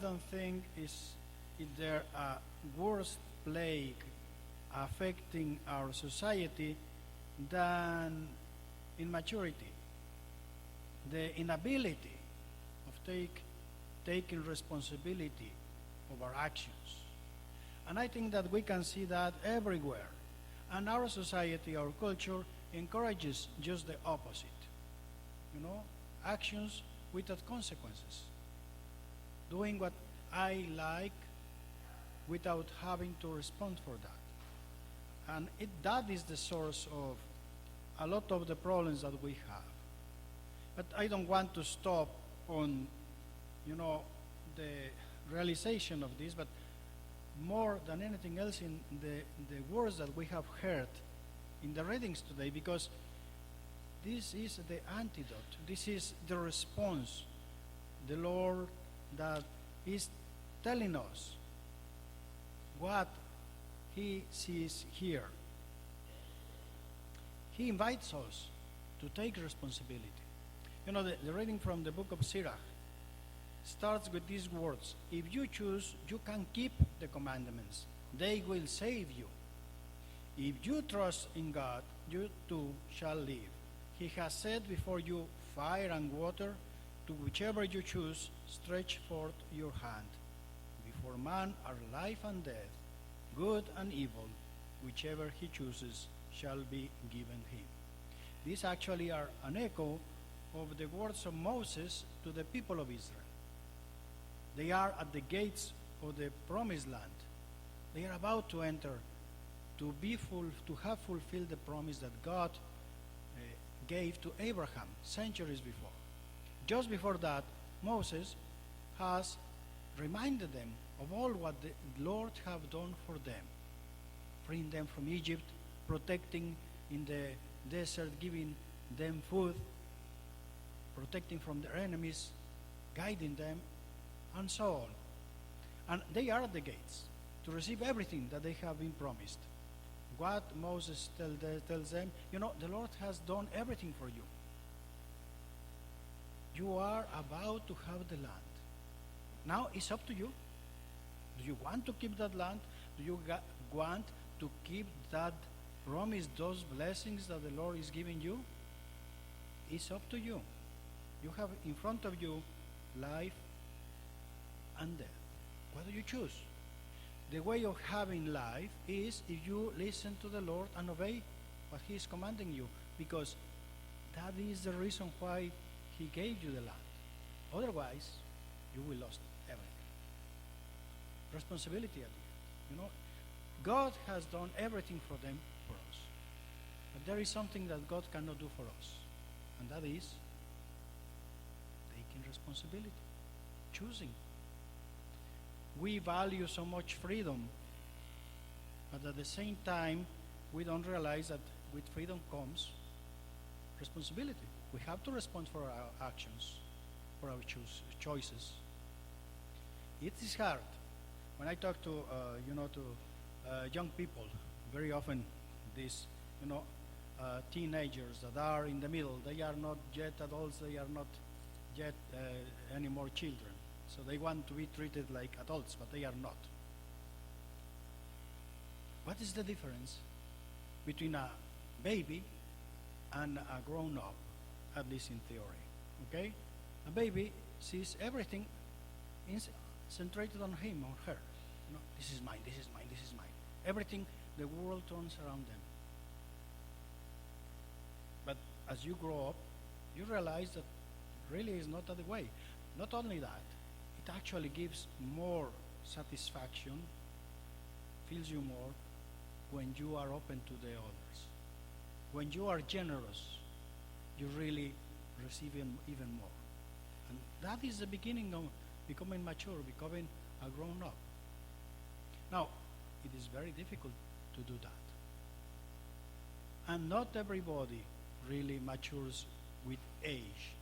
don't think is there a worse plague affecting our society than immaturity, the inability of taking responsibility of our actions. And I think that we can see that everywhere. And our society, our culture, encourages just the opposite. Actions without consequences. Doing what I like without having to respond for that. And that is the source of a lot of the problems that we have. But I don't want to stop on, the realization of this, but more than anything else in the words that we have heard in the readings today, because this is the antidote. This is the response. The Lord that is telling us what He sees here. He invites us to take responsibility. The reading from the book of Sirach starts with these words: if you choose, you can keep the commandments. They will save you. If you trust in God, you too shall live. He has set before you fire and water. To whichever you choose, stretch forth your hand. Before man are life and death, good and evil. Whichever he chooses shall be given him. These actually are an echo of the words of Moses to the people of Israel. They are at the gates of the promised land. They are about to enter, to have fulfilled the promise that God gave to Abraham centuries before. Just before that, Moses has reminded them of all what the Lord have done for them, freeing them from Egypt, protecting in the desert, giving them food, protecting from their enemies, guiding them, and so on. And they are at the gates to receive everything that they have been promised. What Moses tells them, the Lord has done everything for you. You are about to have the land. Now it's up to you. Do you want to keep that land? Do you want to keep that promise, those blessings that the Lord is giving you? It's up to you. You have in front of you life and death. What do you choose? The way of having life is if you listen to the Lord and obey what He is commanding you, because that is the reason why He gave you the land. Otherwise, you will lose everything. Responsibility at the end. God has done everything for them, for us. But there is something that God cannot do for us, and that is taking responsibility, choosing. We value so much freedom, but at the same time, we don't realize that with freedom comes responsibility. We have to respond for our actions, for our choices. It is hard. When I talk to young people, very often these teenagers that are in the middle, they are not yet adults, they are not yet anymore children. So they want to be treated like adults, but they are not. What is the difference between a baby and a grown-up, at least in theory? Okay? A baby sees everything centrated on him or her. This is mine, this is mine, this is mine. Everything, the world turns around them. But as you grow up, you realize that really is not that way. Not only that, it actually gives more satisfaction, fills you more, when you are open to the others. When you are generous, you really receive even more. And that is the beginning of becoming mature, becoming a grown-up. Now, it is very difficult to do that. And not everybody really matures with age.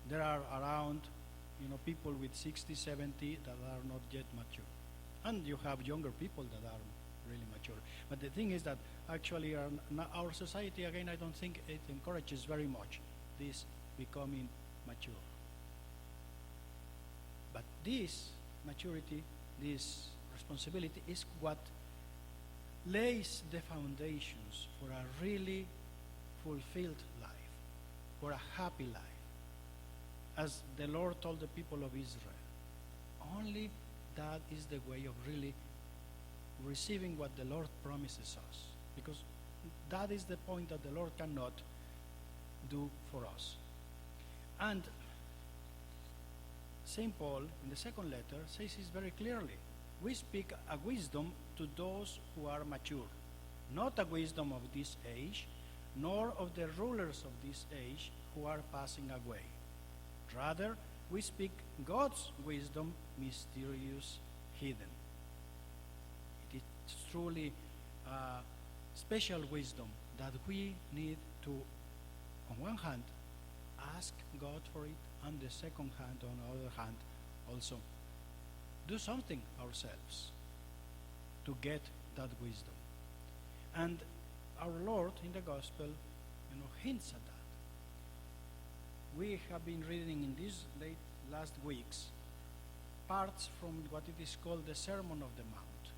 There are around people with 60, 70 that are not yet mature. And you have younger people that are really mature. But the thing is that actually our society, again, I don't think it encourages very much this becoming mature. But this maturity, this responsibility is what lays the foundations for a really fulfilled life, for a happy life. As the Lord told the people of Israel, only that is the way of really receiving what the Lord promises us. Because that is the point that the Lord cannot do for us. And St. Paul, in the second letter, says this very clearly. We speak a wisdom to those who are mature, not a wisdom of this age, nor of the rulers of this age who are passing away. Rather, we speak God's wisdom, mysterious, hidden. It is truly a special wisdom that we need to, on one hand, ask God for it, and the second hand, on the other hand, also do something ourselves to get that wisdom. And our Lord in the Gospel, hints at that. We have been reading in these last weeks parts from what it is called the Sermon of the Mount.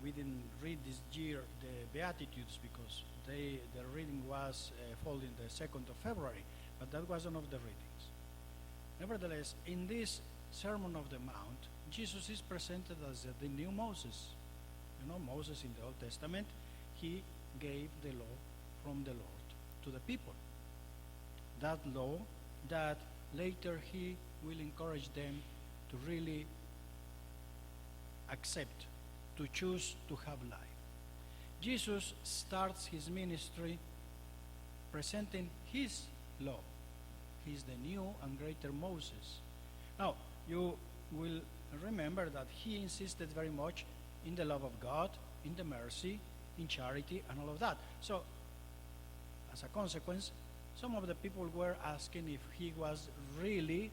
We didn't read this year the Beatitudes because the reading was falling the 2nd of February, but that was one of the readings. Nevertheless, in this Sermon of the Mount, Jesus is presented as the new Moses. Moses in the Old Testament, he gave the law from the Lord to the people. That law that later he will encourage them to really accept, to choose to have life. Jesus starts his ministry presenting his law. He's the new and greater Moses. Now, you will remember that he insisted very much in the love of God, in the mercy, in charity, and all of that. So, as a consequence, some of the people were asking if he was really,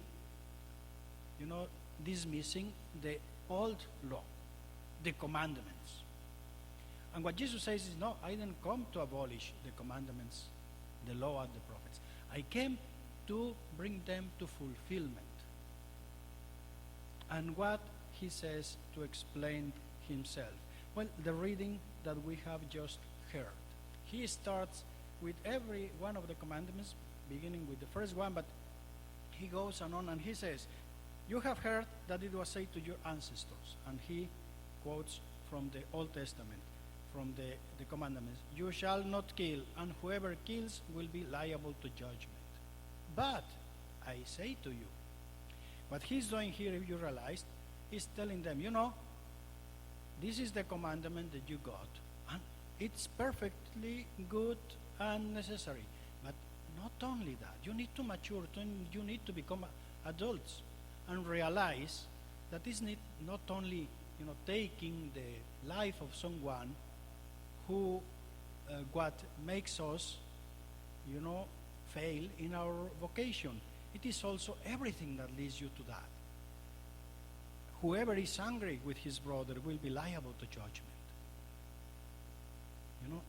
dismissing the old law, the commandments. And what Jesus says is, no, I didn't come to abolish the commandments, the law and the prophets. I came to bring them to fulfillment. And what he says to explain himself? Well, the reading that we have just heard. He starts with every one of the commandments, beginning with the first one, but he goes on and he says, you have heard that it was said to your ancestors. And he quotes from the Old Testament, from the commandments, you shall not kill, and whoever kills will be liable to judgment. But I say to you, what he's doing here, if you realize, he's telling them, this is the commandment that you got, and it's perfectly good and necessary. But not only that, you need to mature, you need to become adults and realize that it's not only taking the life of someone who what makes us fail in our vocation. It is also everything that leads you to that. Whoever is angry with his brother will be liable to judgment.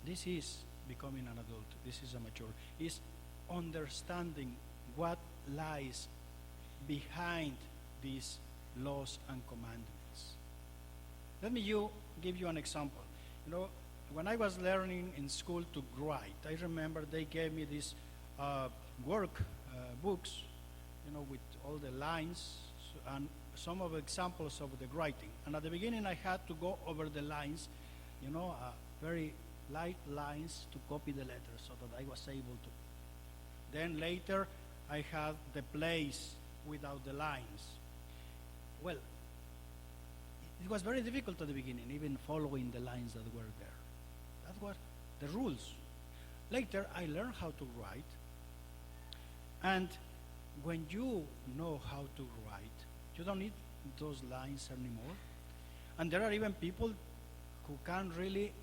This is becoming an adult. This is a mature. Is understanding what lies behind these laws and commandments. Let me give you an example. When I was learning in school to write, I remember they gave me these work books, with all the lines and some of the examples of the writing. And at the beginning, I had to go over the lines, very light lines to copy the letters so that I was able to. Then later, I had the place without the lines. Well, it was very difficult at the beginning, even following the lines that were there. That were the rules. Later, I learned how to write. And when you know how to write, you don't need those lines anymore. And there are even people who can really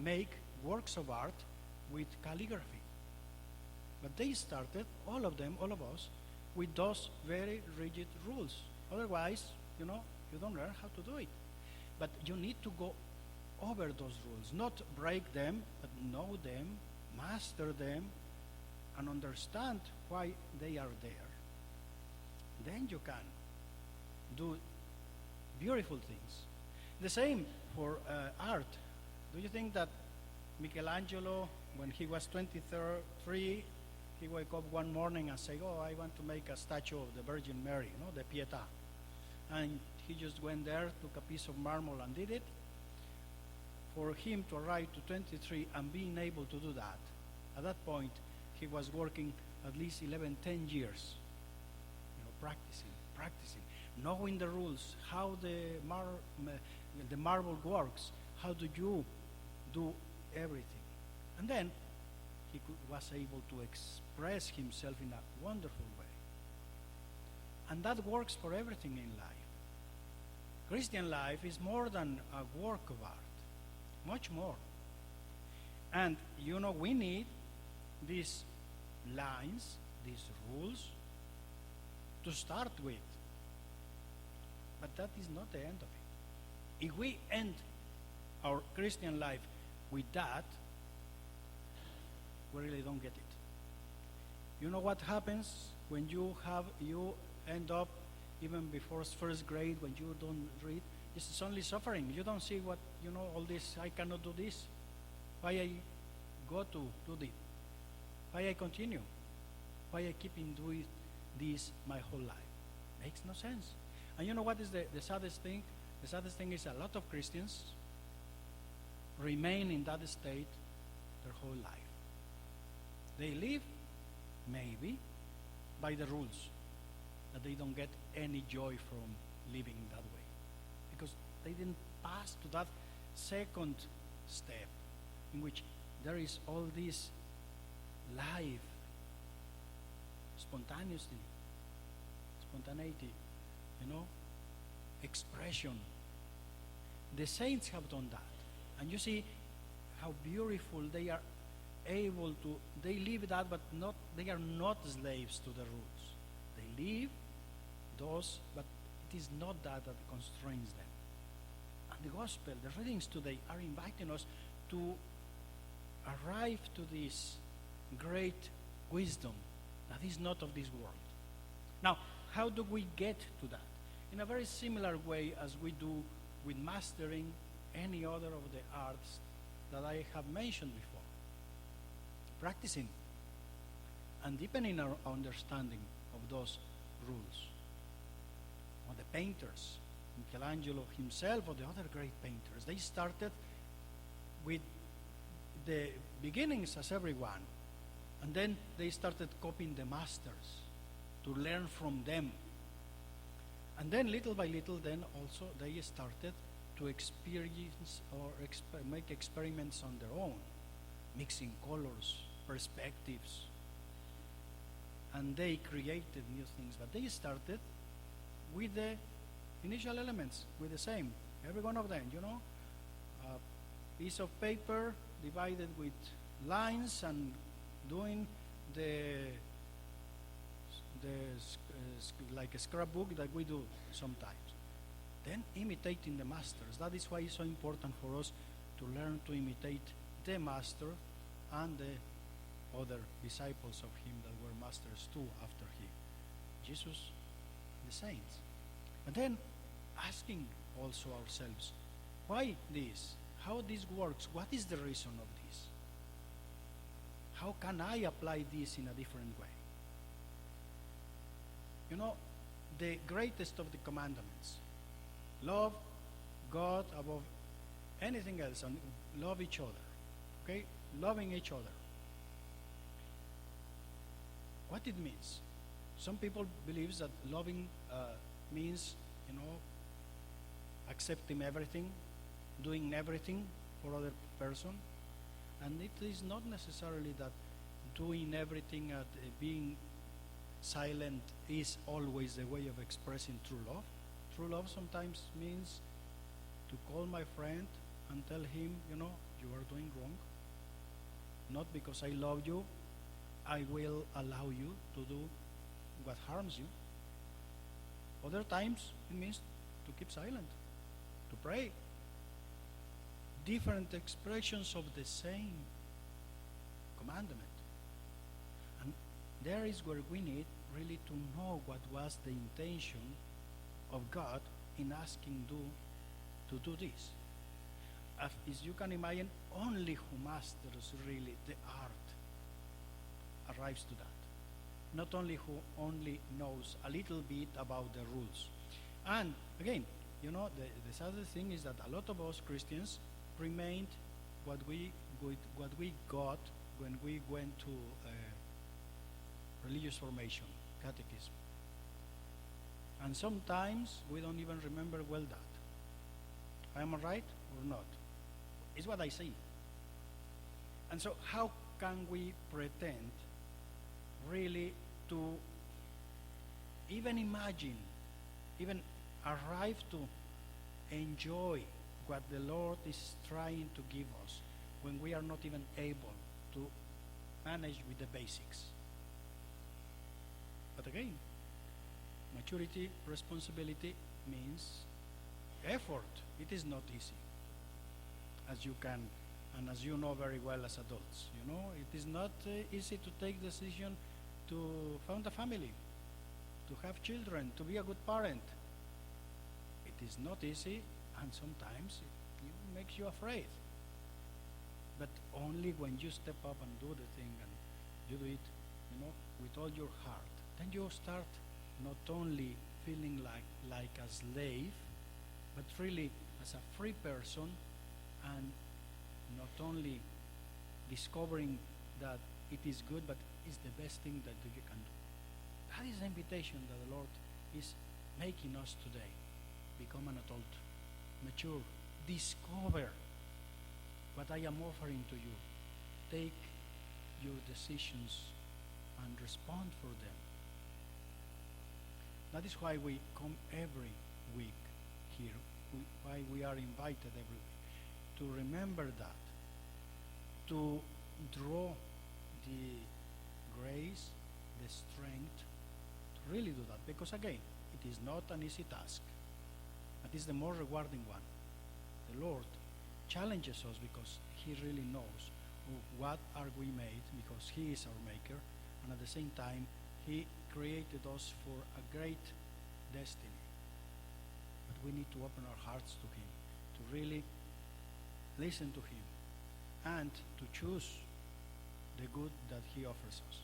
make works of art with calligraphy. But they started, all of us, with those very rigid rules. Otherwise, you don't learn how to do it. But you need to go over those rules, not break them, but know them, master them, and understand why they are there. then you can do beautiful things. The same for art. Do you think that Michelangelo, when he was 23, he woke up one morning and said, "Oh, I want to make a statue of the Virgin Mary, the Pietà." And he just went there, took a piece of marble and did it. For him to arrive to 23 and being able to do that, at that point, he was working at least 11, 10 years, practicing, knowing the rules, how the marble works, how do you do everything. And then he was able to express himself in a wonderful way. And that works for everything in life. Christian life is more than a work of art, much more. And we need these lines, these rules to start with. But that is not the end of it. If we end our Christian life with that, we really don't get it. You know what happens when you end up even before first grade, when you don't read? It's only suffering. You don't see what, all this, I cannot do this. Why I go to do this? Why I continue? Why I keep in doing this my whole life? Makes no sense. And you know what is the saddest thing? The saddest thing is a lot of Christians remain in that state their whole life. They live, maybe, by the rules, that they don't get any joy from living that way. Because they didn't pass to that second step in which there is all this life, spontaneity, expression. The saints have done that. And you see how beautiful they are able to, they live that, but they are not slaves to the rules. They live those, but it is not that constrains them. And the gospel, the readings today are inviting us to arrive to this great wisdom that is not of this world. Now, how do we get to that? In a very similar way as we do with mastering any other of the arts that I have mentioned before. Practicing and deepening our understanding of those rules. Or the painters, Michelangelo himself or the other great painters, they started with the beginnings as everyone, and then they started copying the masters to learn from them. And then little by little, then also they started to experience or make experiments on their own, mixing colors, perspectives, and they created new things. But they started with the initial elements, with the same, every one of them, a piece of paper divided with lines and doing like a scrapbook that we do sometimes. Then imitating the masters. That is why it's so important for us to learn to imitate the master and the other disciples of him that were masters too after him. Jesus, the saints. And then asking also ourselves, why this? How this works? What is the reason of this? How can I apply this in a different way? The greatest of the commandments. Love God above anything else and love each other. Okay? Loving each other. What it means? Some people believe that loving means, accepting everything, doing everything for other person. And it is not necessarily that doing everything and being silent is always the way of expressing true love. True love sometimes means to call my friend and tell him, you are doing wrong. Not because I love you, I will allow you to do what harms you. Other times it means to keep silent, to pray. Different expressions of the same commandment. And there is where we need really to know what was the intention of God in asking to do this. As you can imagine, only who masters really the art arrives to that. Not only who only knows a little bit about the rules. And again, the saddest thing is that a lot of us Christians remained what we got when we went to religious formation, catechism. And sometimes we don't even remember well that. Am I right or not? It's what I see. And so how can we pretend really to even imagine, even arrive to enjoy what the Lord is trying to give us when we are not even able to manage with the basics? But again, maturity, responsibility means effort. It is not easy, as you can and as you know very well as adults. It is not easy to take decision to found a family, to have children, to be a good parent. It is not easy, and sometimes it makes you afraid. But only when you step up and do the thing, and you do it, with all your heart, then you start not only feeling like a slave, but really as a free person, and not only discovering that it is good, but it's the best thing that you can do. That is the invitation that the Lord is making us today. Become an adult, mature, discover what I am offering to you. Take your decisions and respond for them. That is why we come every week here, why we are invited every week, to remember that, to draw the grace, the strength to really do that. Because again, it is not an easy task, but it's the more rewarding one. The Lord challenges us because He really knows of what are we made, because He is our maker, and at the same time He created us for a great destiny. But we need to open our hearts to Him, to really listen to Him, and to choose the good that He offers us.